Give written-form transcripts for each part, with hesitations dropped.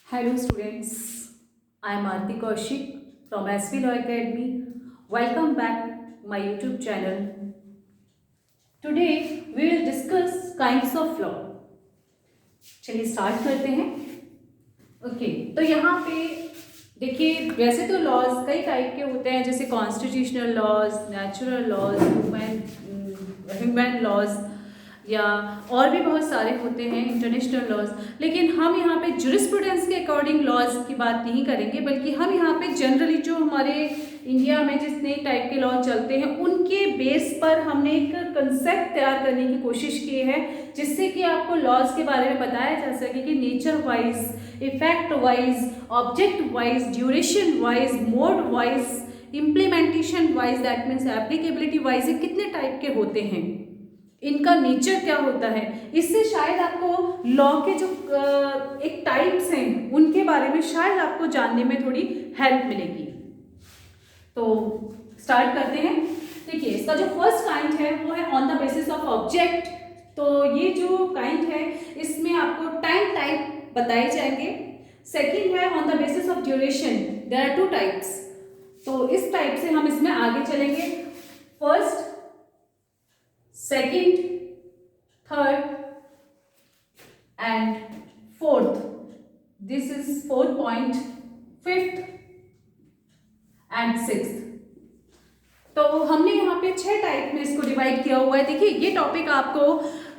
Hello students, I am Aarti Kaushik from SV Law Academy. Welcome back my YouTube channel. Today we will discuss kinds of law. चलिए start करते हैं. Okay तो यहाँ पे देखिए, वैसे तो लॉज कई टाइप के होते हैं, जैसे constitutional laws, natural laws, human laws या और भी बहुत सारे होते हैं, इंटरनेशनल लॉज. लेकिन हम यहाँ पे जुरिस्प्रूडेंस के अकॉर्डिंग लॉज की बात नहीं करेंगे, बल्कि हम यहाँ पे जनरली जो हमारे इंडिया में जितने टाइप के लॉ चलते हैं उनके बेस पर हमने एक कंसेप्ट तैयार करने की कोशिश की है, जिससे कि आपको लॉज के बारे में बताया जा सके कि nature wise, effect wise, object wise, duration wise, mode wise, implementation wise, that means applicability wise, ये कितने टाइप के होते हैं, इनका नेचर क्या होता है. इससे शायद आपको लॉ के जो एक टाइप्स हैं उनके बारे में शायद आपको जानने में थोड़ी हेल्प मिलेगी. तो स्टार्ट करते हैं. देखिए, इसका जो फर्स्ट काइंड है वो है on the basis of object. तो ये जो काइंड है इसमें आपको टाइम टाइप बताए जाएंगे. सेकंड है on the basis of duration. There are two types. तो इस टाइप से हम इसमें आगे चलेंगे. First, second, third and fourth. This is fourth point. Fifth and sixth. तो हमने यहाँ पे 6 टाइप में इसको डिवाइड किया हुआ है. देखिए, ये टॉपिक आपको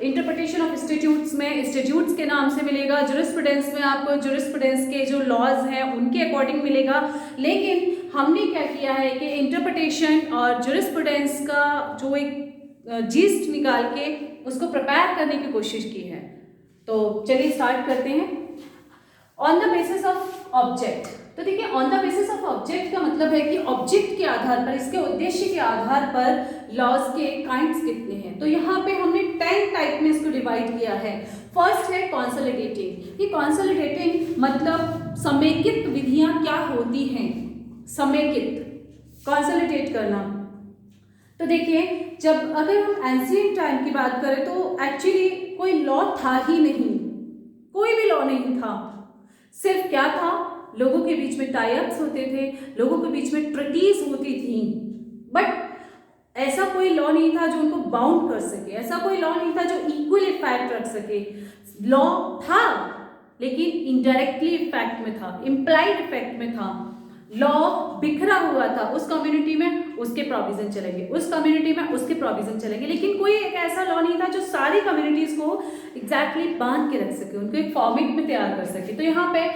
इंटरप्रिटेशन ऑफ इंस्टीट्यूट्स में इंस्टीट्यूट्स के नाम से मिलेगा, जुरिस्प्रूडेंस में आपको जुरिस्प्रूडेंस के जो लॉज हैं उनके अकॉर्डिंग मिलेगा. लेकिन हमने क्या किया है कि इंटरप्रिटेशन और जुरिस्प्रूडेंस का जो एक जीस्ट निकाल के उसको प्रिपेयर करने की कोशिश की है. तो चलिए स्टार्ट करते हैं. On the basis of object. तो देखिए, on the basis of object का मतलब है कि ऑब्जेक्ट के आधार पर, इसके उद्देश्य के आधार पर लॉज के काइंड्स कितने हैं. तो यहाँ पे हमने 10 टाइप में इसको डिवाइड किया है. फर्स्ट है कॉन्सोलिडेटिंग. ये कॉन्सोलिडेटिंग मतलब समेकित विधियां क्या होती हैं. समेकित, कॉन्सोलिडेट करना. तो देखिए, जब अगर हम एंशिएंट टाइम की बात करें तो एक्चुअली कोई लॉ था ही नहीं, कोई भी लॉ नहीं था. सिर्फ क्या था, लोगों के बीच में टाई-अप्स होते थे, लोगों के बीच में ट्रीटीज होती थी, बट ऐसा कोई लॉ नहीं था जो उनको बाउंड कर सके. ऐसा कोई लॉ नहीं था जो इक्वल इफेक्ट रख सके. लॉ था लेकिन इनडायरेक्टली इफेक्ट में था, इम्प्लाइड इफेक्ट में था. लॉ बिखरा हुआ था. उस कम्युनिटी में उसके प्रोविजन चलेंगे, उस कम्युनिटी में उसके प्रोविजन चलेंगे, लेकिन कोई एक ऐसा लॉ नहीं था जो सारी कम्युनिटीज को एग्जैक्टली बांध के रख सके, उनको एक फॉर्मेट में तैयार कर सके. तो यहाँ पे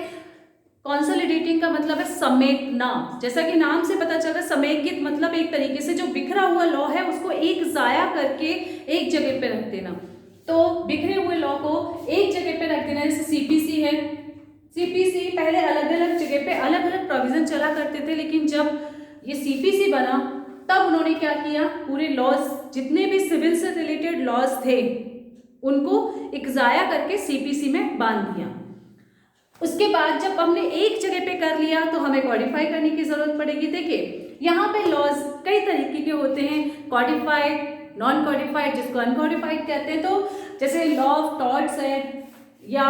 कॉन्सोलिडेटिंग का मतलब है समेटना. जैसा कि नाम से पता चल रहा है, समेकित मतलब एक तरीके से जो बिखरा हुआ लॉ है उसको एक जाया करके एक जगह पे रख देना. तो बिखरे हुए लॉ को एक जगह पे रख देना. जैसे सीपीसी है. सीपीसी पहले अलग अलग जगह पे अलग अलग प्रोविजन चला करते थे, लेकिन जब ये सीपीसी बना तब उन्होंने क्या किया, पूरे लॉज, जितने भी सिविल से रिलेटेड लॉज थे उनको एक जाया करके सीपीसी में बांध दिया. उसके बाद जब हमने एक जगह पे कर लिया तो हमें कॉडिफाई करने की जरूरत पड़ेगी. देखिए, यहाँ पे लॉज कई तरीके के होते हैं, कॉडिफाइड, नॉन कॉडिफाइड, जिसको अनकॉडिफाइड कहते हैं. तो जैसे लॉ ऑफ टॉर्ट्स है या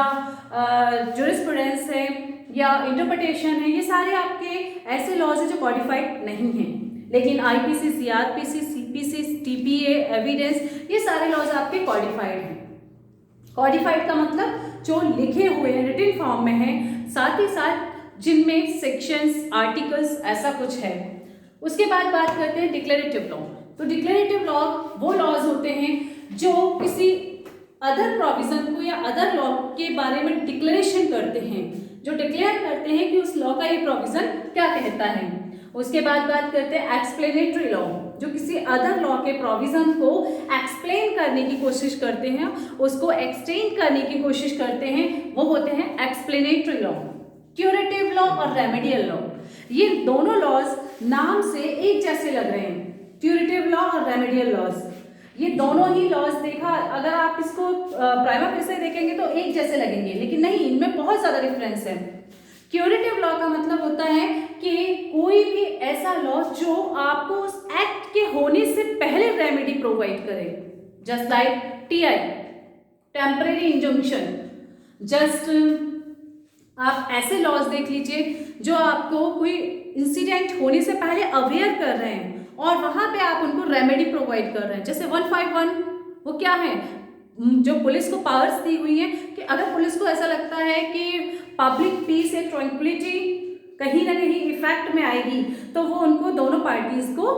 जुरिस्प्रूडेंस है या इंटरप्रिटेशन है, ये सारे आपके ऐसे लॉज हैं जो कॉडिफाइड नहीं हैं. लेकिन IPC, CrPC, CPC, TPA, evidence, ये सारे लॉज आपके कॉडिफाइड हैं. कॉडिफाइड का मतलब जो लिखे हुए हैं, रिटन फॉर्म में है, साथ ही साथ जिनमें सेक्शंस, आर्टिकल्स, ऐसा कुछ है. उसके बाद बात करते हैं डिक्लेरेटिव लॉ. तो डिक्लेरेटिव लॉ वो लॉज होते हैं जो किसी अदर प्रोविजन को या अदर लॉ के बारे में डिक्लेरेशन करते हैं, जो डिक्लेयर करते हैं कि उस लॉ का ये प्रोविजन क्या कहता है. उसके बाद बात करते हैं एक्सप्लेनेटरी लॉ, जो किसी अदर लॉ के प्रोविजन को एक्सप्लेन करने की कोशिश करते हैं, उसको एक्सटेंड करने की कोशिश करते हैं, वो होते हैं एक्सप्लेनेटरी लॉ. क्यूरेटिव लॉ और रेमेडियल लॉ, ये दोनों लॉज नाम से एक जैसे लग रहे हैं. क्यूरेटिव लॉ और रेमेडियल लॉज, ये दोनों ही लॉज देखा, अगर आप इसको प्राइमा फेसी देखेंगे तो एक जैसे लगेंगे, लेकिन नहीं, इनमें बहुत ज्यादा डिफरेंस है. क्यूरेटिव लॉ का मतलब होता है कि कोई भी ऐसा लॉ जो आपको उस एक्ट के होने से पहले रेमेडी प्रोवाइड करे. Just like TI, temporary injunction, just आप ऐसे लॉज देख लीजिए जो आपको कोई इंसिडेंट होने से पहले अवेयर कर रहे हैं और वहां पे आप उनको रेमेडी प्रोवाइड कर रहे हैं। जैसे 151 वो क्या है, जो पुलिस को पावर्स दी हुई है कि अगर पुलिस को ऐसा लगता है कि पब्लिक पीस या ट्रैंक्विलिटी कहीं ना कहीं इफेक्ट में आएगी तो वो उनको दोनों पार्टीज को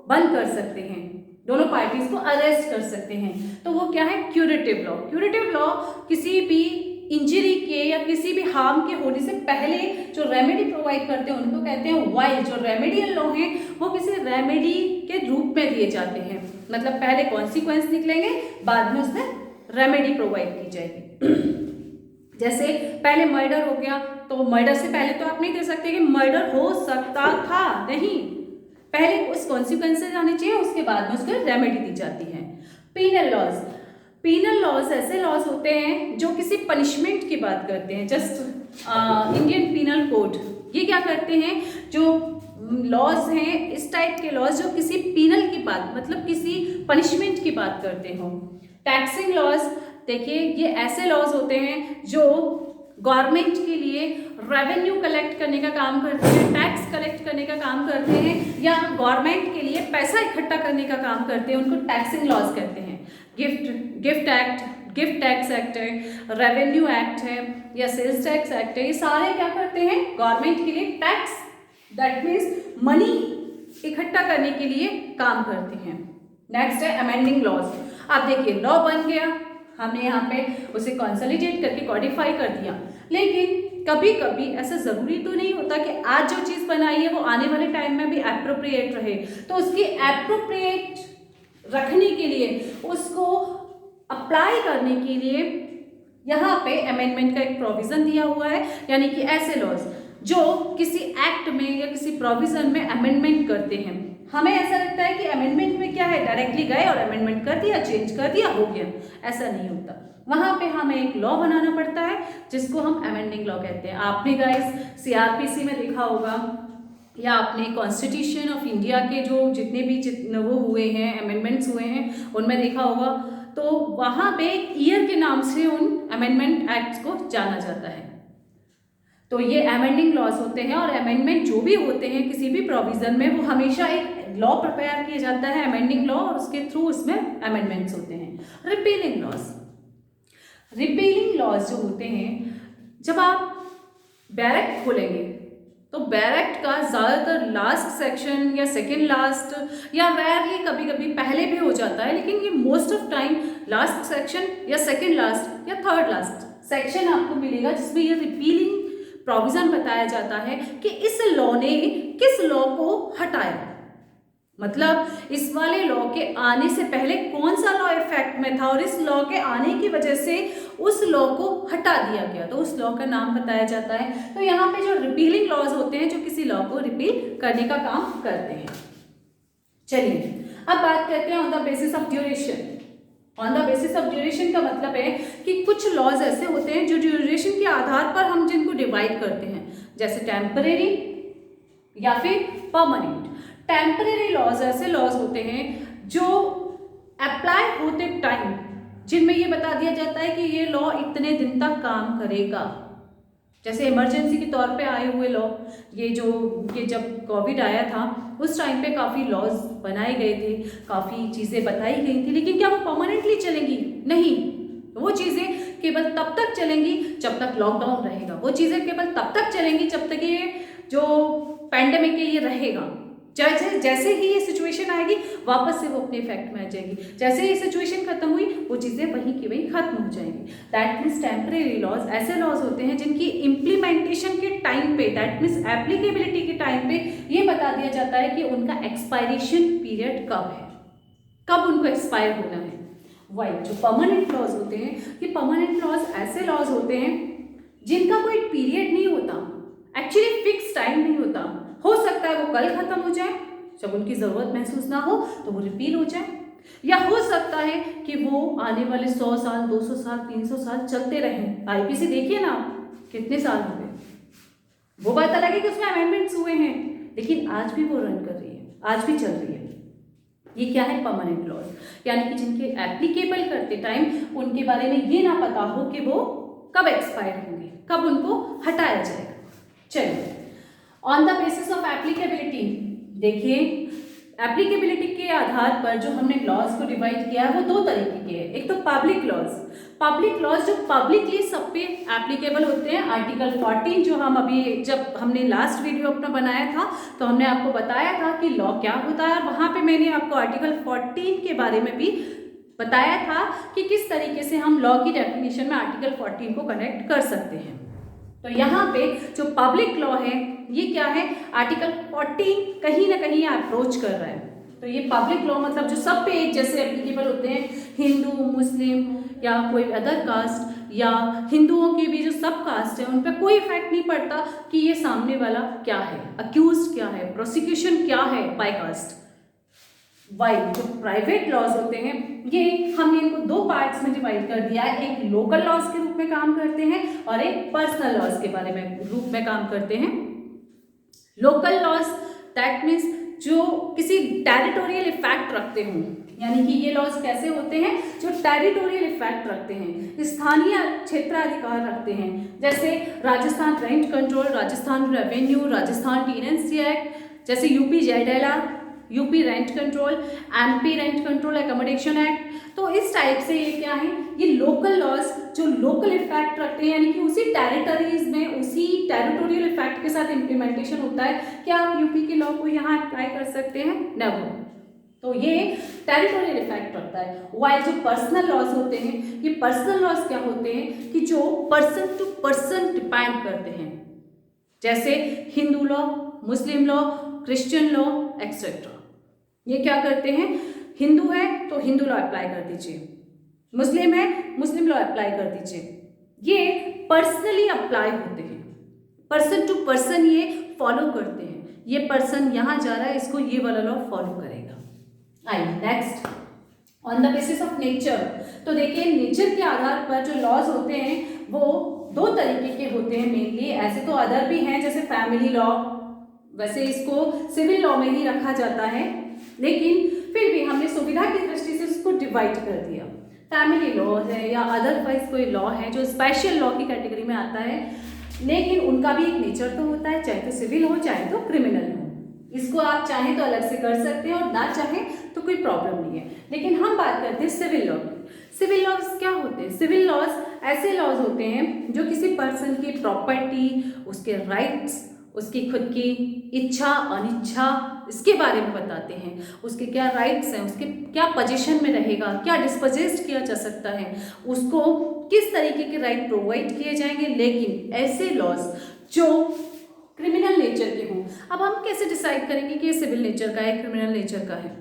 बंद कर सकते हैं, दोनों पार्टीज को अरेस्ट कर सकते हैं। तो वो क्या है, क्यूरेटिव लॉ। क्यूरेटिव लॉ किसी भी इंजरी के या किसी भी हार्म के होने से पहले जो रेमेडी प्रोवाइड करते हैं उनको कहते हैं वाइल। जो रेमेडियल लॉ है वो किसी रेमेडी के रूप में दिए जाते हैं, मतलब पहले कॉन्सिक्वेंस निकलेंगे, बाद में उसमें रेमेडी प्रोवाइड की जाएगी। जैसे पहले मर्डर हो गया तो मर्डर से पहले तो आप नहीं दे सकते कि मर्डर हो सकता था, नहीं, पहले उस कॉन्सिक्वेंसेज आने चाहिए, उसके बाद में उसको रेमेडी दी जाती है। पीनल लॉज, पीनल लॉज ऐसे लॉज होते हैं जो किसी पनिशमेंट की बात करते हैं। जस्ट इंडियन पीनल कोड ये क्या करते हैं, जो लॉज हैं इस टाइप के लॉज जो किसी पीनल की बात, मतलब किसी पनिशमेंट की बात करते हो। टैक्सिंग लॉज, देखिए ये ऐसे लॉज होते हैं जो गवर्नमेंट के लिए रेवेन्यू कलेक्ट करने का काम करते हैं, टैक्स कलेक्ट करने का काम करते हैं, या गवर्नमेंट के लिए पैसा इकट्ठा करने का काम करते हैं, उनको टैक्सिंग लॉज कहते हैं। गिफ्ट टैक्स एक्ट है, रेवेन्यू एक्ट है, या सेल्स टैक्स एक्ट है, ये सारे क्या करते हैं, गवर्नमेंट के लिए टैक्स, दैट मीन्स मनी इकट्ठा करने के लिए काम करते हैं। नेक्स्ट है अमेंडिंग लॉज। अब देखिए लॉ बन गया, हमने यहाँ पे उसे कंसोलिडेट करके कॉडिफाई कर दिया, लेकिन कभी कभी ऐसा ज़रूरी तो नहीं होता कि आज जो चीज़ बनाई है वो आने वाले टाइम में भी एप्रोप्रिएट रहे। तो उसकी एप्रोप्रिएट रखने के लिए, उसको अप्लाई करने के लिए यहाँ पे अमेंडमेंट का एक प्रोविज़न दिया हुआ है, यानी कि ऐसे लॉज जो किसी एक्ट में या किसी प्रोविज़न में अमेंडमेंट करते हैं। हमें ऐसा लगता है कि अमेंडमेंट में क्या है, डायरेक्टली गए और अमेंडमेंट कर दिया, चेंज कर दिया, हो गया, ऐसा नहीं होता। वहाँ पे हमें एक लॉ बनाना पड़ता है जिसको हम अमेंडिंग लॉ कहते हैं। आपने गाइस सीआरपीसी में देखा होगा या आपने कॉन्स्टिट्यूशन ऑफ इंडिया के जो जितने भी वो हुए हैं, अमेंडमेंट्स हुए हैं, उनमें देखा होगा, तो वहाँ पे एक ईयर के नाम से उन अमेंडमेंट एक्ट्स को जाना जाता है। तो ये अमेंडिंग लॉज होते हैं, और अमेंडमेंट जो भी होते हैं किसी भी प्रोविजन में, वो हमेशा एक लॉ प्रिपेयर किया जाता है, अमेंडिंग लॉ, और उसके थ्रू उसमें अमेंडमेंट्स होते हैं। रिपीलिंग लॉज, रिपीलिंग लॉज जो होते हैं, जब आप बैरक खोलेंगे तो बैरक का ज़्यादातर लास्ट सेक्शन या सेकेंड लास्ट या रेयरली कभी कभी पहले भी हो जाता है, लेकिन ये most of time last section या सेकेंड लास्ट या थर्ड लास्ट सेक्शन आपको मिलेगा जिसमें ये रिपीलिंग प्रोविजन बताया जाता है कि इस लॉ ने किस लॉ को हटाया, मतलब इस वाले लॉ के आने से पहले कौन सा लॉ इफेक्ट में था और इस लॉ के आने की वजह से उस लॉ को हटा दिया गया, तो उस लॉ का नाम बताया जाता है। तो यहाँ पे जो रिपीलिंग लॉज होते हैं जो किसी लॉ को रिपील करने का काम करते हैं। चलिए अब बात करते हैं on the basis of duration. On the basis of duration का मतलब है कि कुछ लॉज ऐसे होते हैं जो ड्यूरेशन के आधार पर हम जिनको डिवाइड करते हैं, जैसे टेम्परेरी या फिर परमानेंट। टेम्परेरी लॉज ऐसे लॉज होते हैं जो अप्लाई होते टाइम, जिनमें ये बता दिया जाता है कि ये लॉ इतने दिन तक काम करेगा, जैसे इमरजेंसी के तौर पे आए हुए लॉ, ये जब कोविड आया था उस टाइम पे काफ़ी लॉज बनाए गए थे, काफ़ी चीज़ें बताई गई थी, लेकिन क्या वो परमानेंटली चलेंगी? नहीं, वो चीज़ें केवल तब तक चलेंगी जब तक लॉकडाउन रहेगा, वो चीज़ें केवल तब तक चलेंगी जब तक ये जो पैंडेमिक है ये रहेगा। जैसे ही ये सिचुएशन आएगी वापस से वो अपने इफेक्ट में आ जाएगी, जैसे ही सिचुएशन खत्म हुई वो चीज़ें वहीं की वहीं खत्म हो जाएंगी। दैट मीन्स टेम्परेरी लॉज ऐसे लॉज होते हैं जिनकी इम्प्लीमेंटेशन के टाइम पे, दैट मीन्स एप्लीकेबिलिटी के टाइम पे ये बता दिया जाता है कि उनका एक्सपायरेशन पीरियड कब है, कब उनको एक्सपायर होना है। वाइल जो परमानेंट लॉज होते हैं, ये परमानेंट लॉज ऐसे लॉज होते हैं जिनका कोई पीरियड नहीं होता, एक्चुअली फिक्स टाइम नहीं होता, हो सकता है वो कल खत्म हो जाए, जब उनकी ज़रूरत महसूस ना हो तो वो रिपील हो जाए, या हो सकता है कि वो आने वाले 100 साल 200 साल 300 साल चलते रहें। आईपीसी देखिए ना कितने साल हो गए, वो बात अलग है कि उसमें अमेंडमेंट्स हुए हैं, लेकिन आज भी वो रन कर रही है, आज भी चल रही है। ये क्या है? परमानेंट लॉज, यानी कि जिनके एप्लीकेबल करते टाइम उनके बारे में ये ना पता हो कि वो कब एक्सपायर होंगे, कब उनको हटाया जाएगा। चलिए, on the basis of applicability, देखिए एप्लीकेबिलिटी के आधार पर जो हमने लॉज को डिवाइड किया है वो दो तरीके के हैं। एक तो पब्लिक लॉज जो पब्लिकली सब पे एप्लीकेबल होते हैं। आर्टिकल 14 जो हम अभी जब हमने लास्ट वीडियो अपना बनाया था तो हमने आपको बताया था कि लॉ क्या होता है, और वहाँ पे मैंने आपको आर्टिकल 14 के बारे में भी बताया था कि किस तरीके से हम लॉ की डेफिनेशन में आर्टिकल 14 को कनेक्ट कर सकते हैं। तो यहाँ पे जो पब्लिक लॉ है ये क्या है, आर्टिकल 14 कहीं ना कहीं अप्रोच कर रहा है। तो ये पब्लिक लॉ मतलब जो सब पे एक जैसे एप्लीकेबल होते हैं, हिंदू, मुस्लिम या कोई अदर कास्ट, या हिंदुओं की भी जो सब कास्ट है उन पर कोई इफेक्ट नहीं पड़ता कि ये सामने वाला क्या है, अक्यूज क्या है, प्रोसिक्यूशन क्या है बाय कास्ट। वाइल जो प्राइवेट लॉज होते हैं ये हमने इनको दो पार्ट्स में डिवाइड कर दिया है, एक लोकल लॉज के रूप में काम करते हैं और एक पर्सनल लॉज के बारे में रूप में काम करते हैं। लोकल लॉज दैट मीन्स जो किसी टेरिटोरियल इफेक्ट रखते हों, यानी कि ये लॉज कैसे होते हैं जो टेरिटोरियल इफेक्ट रखते हैं, स्थानीय क्षेत्राधिकार रखते हैं, जैसे Rajasthan rent control, Rajasthan revenue, Rajasthan tenancy act, जैसे UP ZLR, UP rent control, MP rent control accommodation act. तो इस टाइप से ये क्या है, ये लोकल लॉज जो लोकल इफेक्ट रखते हैं, यानी कि उसी टेरिटरीज में उसी टेरिटोरियल इफेक्ट के साथ इम्प्लीमेंटेशन होता है। क्या आप यूपी के लॉ को यहाँ अप्लाई कर सकते हैं? नेवर। तो ये टेरिटोरियल इफेक्ट रखता है। वाइल जो पर्सनल लॉज होते हैं, ये पर्सनल लॉज क्या होते हैं कि जो पर्सन टू पर्सन डिपेंड करते हैं, जैसे हिंदू लॉ, मुस्लिम लॉ, क्रिश्चियन लॉ एक्सेट्रा। ये क्या करते हैं, हिंदू है तो हिंदू लॉ अप्लाई कर दीजिए, मुस्लिम है मुस्लिम लॉ अप्लाई कर दीजिए। ये पर्सनली अप्लाई होते हैं, पर्सन टू पर्सन ये फॉलो करते हैं। ये पर्सन यहाँ जा रहा है, इसको ये वाला लॉ फॉलो करेगा। I next, on the basis of nature. तो देखिए नेचर के आधार पर जो लॉज होते हैं वो दो तरीके के होते हैं मेनली। ऐसे तो अदर भी हैं जैसे फैमिली लॉ, वैसे इसको सिविल लॉ में ही रखा जाता है, लेकिन फिर भी हमने सुविधा की दृष्टि से इसको डिवाइड कर दिया। फैमिली लॉ है या अदरवाइज कोई लॉ है जो स्पेशल लॉ की कैटेगरी में आता है, लेकिन उनका भी एक नेचर तो होता है, चाहे तो सिविल हो चाहे तो क्रिमिनल हो। इसको आप चाहें तो अलग से कर सकते हैं और ना चाहें तो कोई प्रॉब्लम नहीं है। लेकिन हम बात करते हैं सिविल लॉ की। सिविल लॉज क्या होते हैं? सिविल लॉज ऐसे लॉज होते हैं जो किसी पर्सन की प्रॉपर्टी, उसके राइट्स, उसकी खुद की इच्छा अनिच्छा इसके बारे में बताते हैं, उसके क्या राइट्स हैं, उसके क्या पोजीशन में रहेगा, क्या डिस्पोजेस्ड किया जा सकता है, उसको किस तरीके के राइट प्रोवाइड किए जाएंगे। लेकिन ऐसे लॉज जो क्रिमिनल नेचर के हों, अब हम कैसे डिसाइड करेंगे कि ये सिविल नेचर का है क्रिमिनल नेचर का है?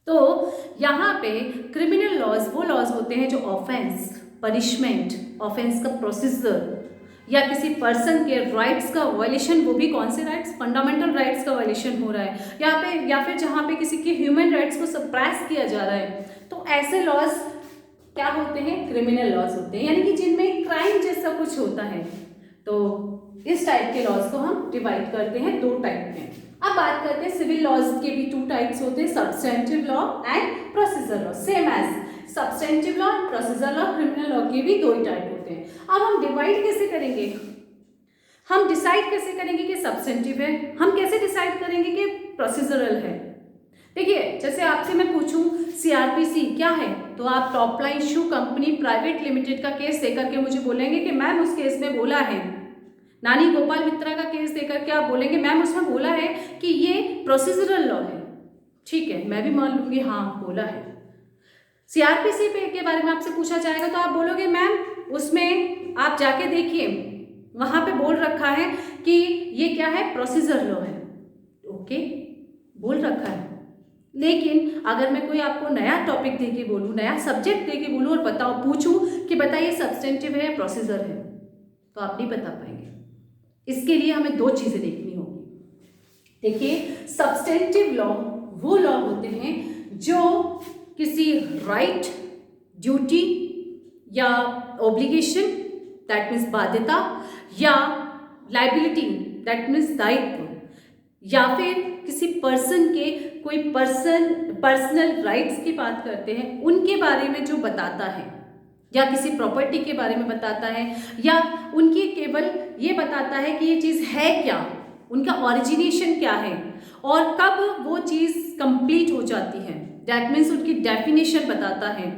तो यहाँ पे क्रिमिनल लॉज वो लॉज होते हैं जो ऑफेंस, पनिशमेंट, ऑफेंस का प्रोसीजर या किसी पर्सन के राइट्स का वायलेशन, वो भी कौन से राइट्स, फंडामेंटल राइट्स का वायलेशन हो रहा है यहाँ पे, या फिर जहाँ पे किसी के ह्यूमन राइट्स को सप्रेस किया जा रहा है, तो ऐसे लॉज क्या होते हैं? क्रिमिनल लॉज होते हैं, यानी कि जिनमें क्राइम जैसा कुछ होता है। तो इस टाइप के लॉज को हम डिवाइड करते हैं दो टाइप में। अब बात करते हैं सिविल लॉज के भी टू टाइप्स होते हैं, substantive law and procedure law. Same as substantive law and procedure law, criminal law के भी दो ही टाइप होते हैं। अब हम डिवाइड कैसे करेंगे, हम डिसाइड कैसे करेंगे कि सब्सटेंटिव है, हम कैसे डिसाइड करेंगे कि प्रोसीजरल है? देखिए जैसे आपसे मैं पूछूं सीआरपीसी क्या है, तो आप टॉप लाइन शू कंपनी प्राइवेट लिमिटेड का केस देकर के मुझे बोलेंगे कि मैम उस केस में बोला है। नानी गोपाल मित्रा का केस देकर के आप बोलेंगे मैम उसमें बोला है कि ये प्रोसीजरल लॉ है। ठीक है, मैं भी मान लूंगी हाँ बोला है। सीआरपीसी पे के बारे में आपसे पूछा जाएगा तो आप बोलोगे मैम उसमें आप जाके देखिए वहां पे बोल रखा है कि ये क्या है, प्रोसीजर लॉ है। ओके, बोल रखा है, लेकिन अगर मैं कोई आपको नया टॉपिक दे के बोलूँ, नया सब्जेक्ट दे के बोलूँ और बताओ पूछूं कि बताइए सब्सटेंटिव है या प्रोसीजर है, तो आप नहीं बता पाएंगे। इसके लिए हमें दो चीजें देखनी होगी। देखिए सब्सटेंटिव लॉ वो लॉ होते हैं जो किसी राइट, ड्यूटी या ऑब्लिगेशन दैट मीन्स बाध्यता, या लाइबिलिटी दैट मीन्स दायित्व, या फिर किसी पर्सन के कोई पर्सनल राइट्स की बात करते हैं, उनके बारे में जो बताता है या किसी प्रॉपर्टी के बारे में बताता है, या उनकी केवल ये बताता है कि ये चीज़ है क्या, उनका ओरिजिनेशन क्या है और कब वो चीज़ कंप्लीट हो जाती है, दैट मीन्स उनकी डेफिनेशन बताता है,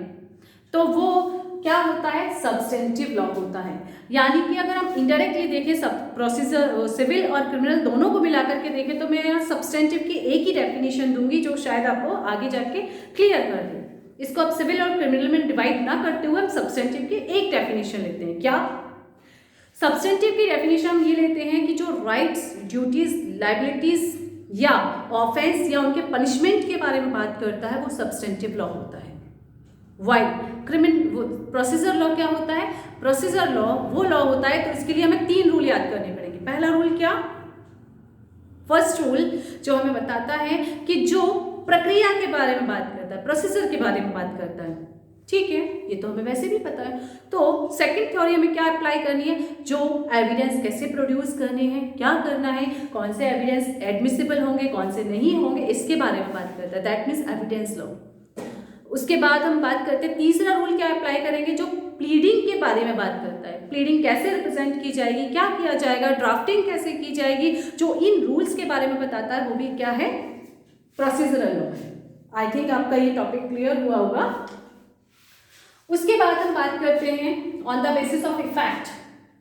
तो वो क्या होता है, सब्सटेंटिव लॉ होता है। यानी कि अगर हम इनडायरेक्टली देखें, सब प्रोसीजर सिविल और क्रिमिनल दोनों को मिलाकर के देखें, तो मैं यहाँ सब्सटेंटिव की एक ही डेफिनेशन दूंगी जो शायद आपको आगे जाके क्लियर कर दे। इसको आप सिविल और क्रिमिनल में डिवाइड ना करते हुए हम सब्सटेंटिव की एक डेफिनेशन लेते हैं। क्या सब्सटेंटिव की डेफिनेशन हम ये लेते हैं कि जो राइट्स, ड्यूटीज, लाइबिलिटीज या ऑफेंस या उनके पनिशमेंट के बारे में बात करता है, वो सब्सटेंटिव लॉ होता है। वाई प्रोसीजर लॉ क्या होता है, प्रोसीजर लॉ वो लॉ होता है, तो इसके लिए हमें 3 रूल याद करने पड़ेंगे। पहला रूल क्या, फर्स्ट रूल जो हमें बताता है कि जो प्रक्रिया के बारे में बात करता है, प्रोसीजर के बारे में बात करता है, ठीक है, ये तो हमें वैसे भी पता है। तो सेकंड थ्योरी हमें क्या अप्लाई करनी है, जो एविडेंस कैसे प्रोड्यूस करने हैं, क्या करना है, कौन से एविडेंस एडमिसिबल होंगे, कौन से नहीं होंगे, इसके बारे में बात करता है, दैट मीन्स एविडेंस लॉ। उसके बाद हम बात करते हैं तीसरा रूल क्या अप्लाई करेंगे, जो प्लीडिंग के बारे में बात करता है, प्लीडिंग कैसे रिप्रेजेंट की जाएगी, क्या किया जाएगा, ड्राफ्टिंग कैसे की जाएगी, जो इन रूल्स के बारे में बताता है वो भी क्या है, प्रोसीजरल लॉ है। आई थिंक आपका ये टॉपिक क्लियर हुआ होगा। उसके बाद हम बात करते हैं on the basis of effect.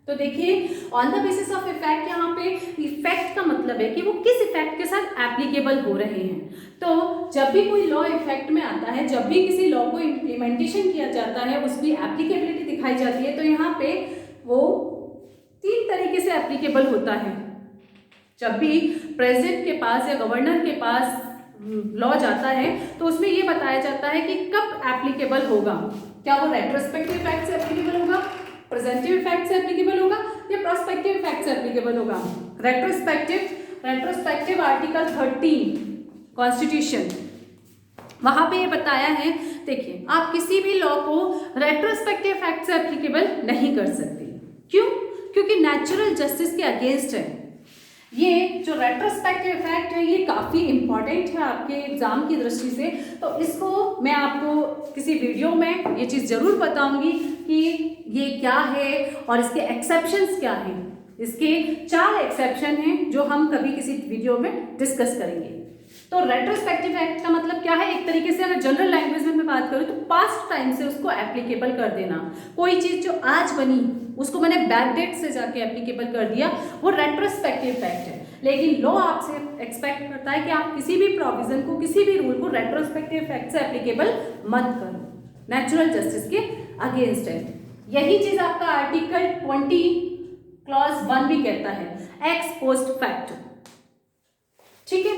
तो देखिए on the basis of effect, यहाँ पे इफेक्ट का मतलब है कि वो किस इफेक्ट के साथ एप्लीकेबल हो रहे हैं। तो जब भी कोई लॉ इफेक्ट में आता है, जब भी किसी लॉ को इम्प्लीमेंटेशन किया जाता है, उसकी एप्लीकेबिलिटी दिखाई जाती है, तो यहाँ पे वो 3 तरीके से एप्लीकेबल होता है। जब भी प्रेसिडेंट के पास या गवर्नर के पास लॉ जाता है तो उसमें ये बताया जाता है कि कब एप्लीकेबल होगा, क्या वो रेट्रोस्पेक्टिव इफेक्ट से एप्लीकेबल होगा, प्रेजेंटिव इफेक्ट से एप्लीकेबल होगा या प्रोस्पेक्टिव इफेक्ट से एप्लीकेबल होगा। रेट्रोस्पेक्टिव आर्टिकल 13 कॉन्स्टिट्यूशन, वहां पे ये बताया है, देखिए आप किसी भी लॉ को रेट्रोस्पेक्टिव इफेक्ट से एप्लीकेबल नहीं कर सकते। क्यों? क्योंकि नेचुरल जस्टिस के अगेंस्ट है। ये जो रेट्रोस्पेक्टिव इफेक्ट है ये काफ़ी इंपॉर्टेंट है आपके एग्जाम की दृष्टि से, तो इसको मैं आपको किसी वीडियो में ये चीज़ ज़रूर बताऊंगी कि ये क्या है और इसके एक्सेप्शंस क्या हैं। इसके 4 एक्सेप्शन हैं जो हम कभी किसी वीडियो में डिस्कस करेंगे। तो रेट्रोस्पेक्टिव एक्ट का मतलब क्या है, एक तरीके से अगर जनरल लैंग्वेज में मैं बात करूँ तो पास्ट टाइम से उसको एप्लीकेबल कर देना। कोई चीज़ जो आज बनी उसको मैंने बैक डेट से जाके एप्लीकेबल कर दिया, वो रेट्रोस्पेक्टिव इफेक्ट है। लेकिन लॉ आपसे एक्सपेक्ट करता है कि आप किसी भी प्रोविजन को, किसी भी रूल को रेट्रोस्पेक्टिव इफेक्ट से एप्लीकेबल मत करो, नेचुरल जस्टिस के अगेंस्ट है। यही चीज आपका आर्टिकल 20 क्लॉज 1 भी कहता है, एक्स पोस्ट फैक्टो। ठीक है,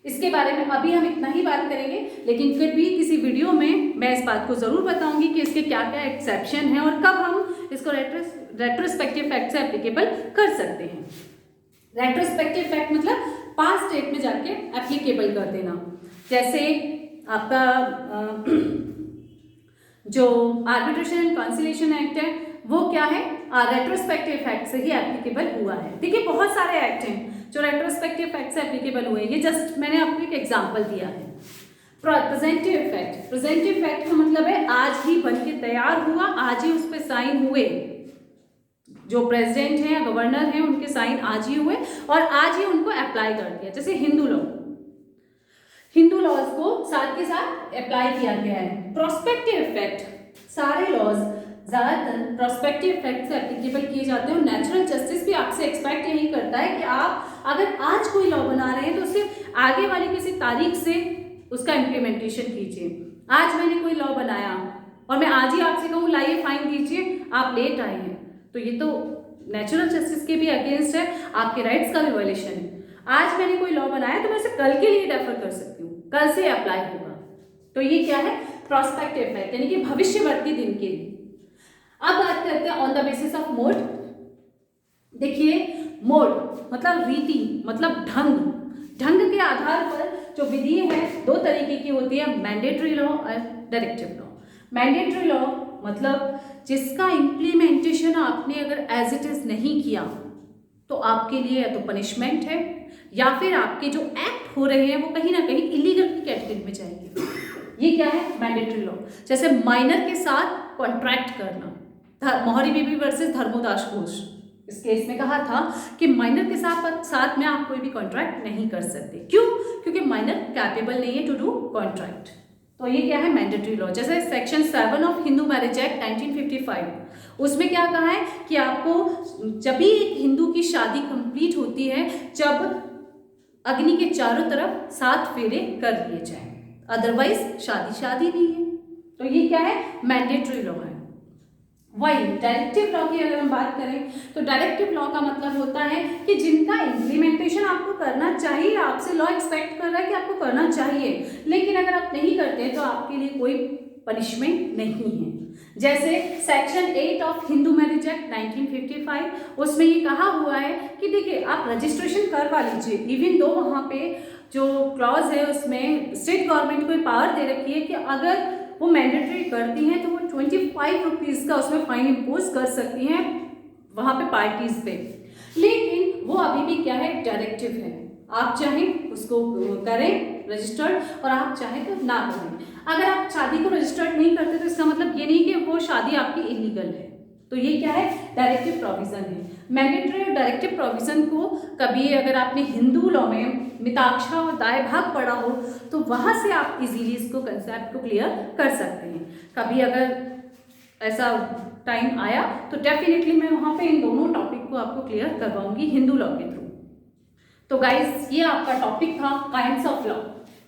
इसके बारे में अभी हम इतना ही बात करेंगे, लेकिन फिर भी किसी वीडियो में मैं इस बात को जरूर बताऊंगी कि इसके क्या क्या एक्सेप्शन है और कब हम इसको रेट्रोस्पेक्टिव इफेक्ट से एप्लीकेबल कर सकते हैं। रेट्रोस्पेक्टिव इफेक्ट मतलब पास्ट डेट में जाके एप्लीकेबल कर देना। जैसे आपका जो आर्बिट्रेशन एंड कंसिलिएशन एक्ट है वो क्या है, रेट्रोस्पेक्टिव इफेक्ट से ही एप्लीकेबल हुआ है। देखिए बहुत सारे एक्ट हैं जो रेट्रोस्पेक्टिव इफेक्ट से एप्लीकेबल हुए, ये जस्ट मैंने आपको एक एग्जांपल दिया है। प्रेजेंटिव इफेक्ट, प्रेजेंटिव इफेक्ट का मतलब है आज ही बन के तैयार हुआ, आज ही उस पर साइन हुए, जो प्रेसिडेंट हैं या गवर्नर हैं उनके साइन आज ही हुए और आज ही उनको अप्लाई कर दिया। जैसे हिंदू लॉज को साथ के साथ अप्लाई किया गया है। प्रोस्पेक्टिव इफेक्ट, सारे लॉज ज्यादातर प्रोस्पेक्टिव इफेक्ट से एप्लीकेबल किए जाते हैं और नेचुरल जस्टिस भी आपसे एक्सपेक्ट यही करता है कि आप अगर आज कोई लॉ बना रहे हैं तो उससे आगे वाली किसी तारीख से उसका इम्प्लीमेंटेशन कीजिए। आज मैंने कोई लॉ बनाया और मैं आज ही आपसे कहूँ लाइए फाइन दीजिए, आप लेट आए हैं, तो ये तो नेचुरल जस्टिस के भी अगेंस्ट है, आपके राइट्स का भी वायलेशन है। आज मैंने कोई लॉ बनाया तो मैं इसे कल के लिए डेफर कर सकती हूँ, कल से अप्लाई होगा। तो ये क्या है, प्रोस्पेक्टिव इफेक्ट, यानी कि भविष्यवर्ती दिन के लिए। अब बात करते हैं on the basis of mode. देखिए मोड मतलब रीति, मतलब ढंग, ढंग के आधार पर जो विधि है 2 तरीके की होती है, मैंडेटरी लॉ और डायरेक्टिव लॉ। मैंडेटरी लॉ मतलब जिसका इम्प्लीमेंटेशन आपने अगर एज इट इज नहीं किया तो आपके लिए या तो पनिशमेंट है या फिर आपके जो एक्ट हो रहे हैं वो कहीं ना कहीं इलीगल की कैटेगरी में जाएंगे। ये क्या है, मैंडेटरी लॉ। जैसे माइनर के साथ कॉन्ट्रैक्ट करना। मोहरी बेबी वर्सेस धर्मोदास घोष, इस केस में कहा था कि माइनर के साथ में आप कोई भी कॉन्ट्रैक्ट नहीं कर सकते। क्यों? क्योंकि माइनर कैपेबल नहीं है टू डू कॉन्ट्रैक्ट। तो ये क्या है? Mandatory law. जैसे section 7 of Hindu marriage act 1955, उसमें क्या कहा है कि आपको जब भी एक हिंदू की शादी कंप्लीट होती है, जब अग्नि के चारों तरफ 7 फेरे कर लिए जाएं, अदरवाइज शादी नहीं है। तो ये क्या है? मैंडेटरी लॉ है। वही डायरेक्टिव लॉ की अगर हम बात करें तो डायरेक्टिव लॉ का मतलब होता है कि जिनका इम्प्लीमेंटेशन आपको करना चाहिए, आपसे लॉ एक्सपेक्ट कर रहा है कि आपको करना चाहिए, लेकिन अगर आप नहीं करते तो आपके लिए कोई पनिशमेंट नहीं है। जैसे section 8 of Hindu marriage act 1955, उसमें ये कहा हुआ है कि देखिए आप रजिस्ट्रेशन करवा लीजिए, इवन दो वहाँ पे जो क्लॉज है उसमें स्टेट गवर्नमेंट को पावर दे रखी है कि अगर वो मैंडेटरी करती हैं तो वो 25 रुपीज़ का उसमें फाइन इम्पोज कर सकती हैं वहाँ पे पार्टीज पे, लेकिन वो अभी भी क्या है? डायरेक्टिव है। आप चाहें उसको करें रजिस्टर्ड और आप चाहें तो ना करें। अगर आप शादी को रजिस्टर्ड नहीं करते तो इसका मतलब ये नहीं कि वो शादी आपकी इलीगल है। तो ये क्या है? डायरेक्टिव प्रोविजन है। मैंडेटरी और डायरेक्टिव प्रोविजन को कभी अगर आपने हिंदू लॉ में मिताक्षरा और दाय भाग पढ़ा हो तो वहाँ से आप इजीली इसको कंसेप्ट को क्लियर कर सकते हैं। कभी अगर ऐसा टाइम आया तो डेफिनेटली मैं वहाँ पे इन दोनों टॉपिक को आपको क्लियर करवाऊंगी हिंदू लॉ के थ्रू। तो गाइस ये आपका टॉपिक था काइंड्स ऑफ लॉ।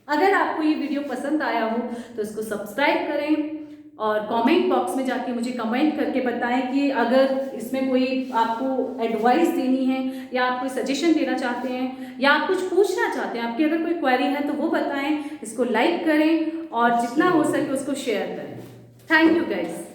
अगर आपको ये वीडियो पसंद आया हो तो इसको सब्सक्राइब करें और कमेंट बॉक्स में जाके मुझे कमेंट करके बताएं कि अगर इसमें कोई आपको एडवाइस देनी है या आप कोई सजेशन देना चाहते हैं या आप कुछ पूछना चाहते हैं, आपकी अगर कोई क्वेरी है तो वो बताएं। इसको लाइक करें और जितना हो सके उसको शेयर करें। Thank you guys.